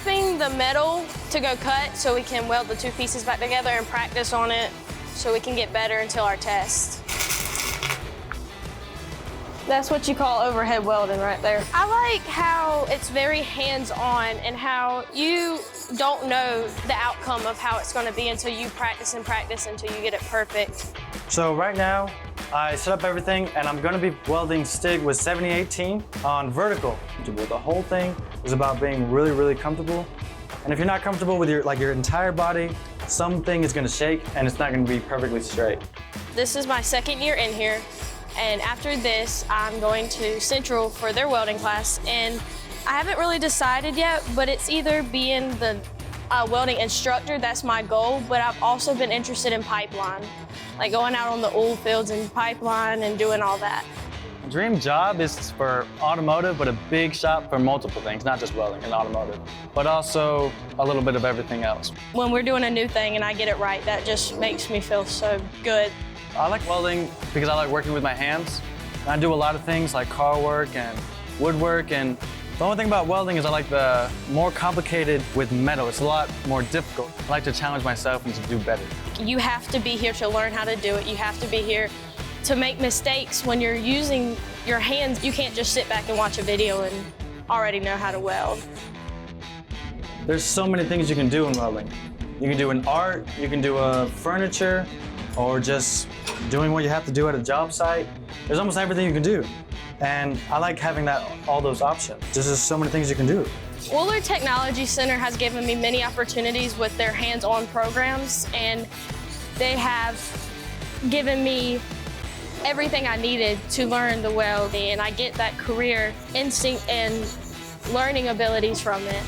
prepping the metal to go cut so we can weld the two pieces back together and practice on it so we can get better until our test. That's what you call overhead welding right there. I like how it's very hands-on and how you don't know the outcome of how it's going to be until you practice and practice until you get it perfect. So right now, I set up everything and I'm gonna be welding stick with 7018 on vertical. The whole thing is about being really, really comfortable. And if you're not comfortable with your entire body, something is gonna shake and it's not gonna be perfectly straight. This is my second year in here. And after this, I'm going to Central for their welding class. And I haven't really decided yet, but it's either being the welding instructor, that's my goal, but I've also been interested in pipeline, like going out on the oil fields and pipeline and doing all that. Dream job is for automotive, but a big shop for multiple things, not just welding and automotive, but also a little bit of everything else. When we're doing a new thing and I get it right, that just makes me feel so good. I like welding because I like working with my hands. And I do a lot of things like car work and woodwork, and the only thing about welding is I like the more complicated with metal. It's a lot more difficult. I like to challenge myself and to do better. You have to be here to learn how to do it. You have to be here to make mistakes when you're using your hands. You can't just sit back and watch a video and already know how to weld. There's so many things you can do in welding. You can do an art, you can do a furniture, or just doing what you have to do at a job site. There's almost everything you can do. And I like having all those options. There's just so many things you can do. Woolard Technology Center has given me many opportunities with their hands-on programs, and they have given me everything I needed to learn the welding, and I get that career instinct and learning abilities from it.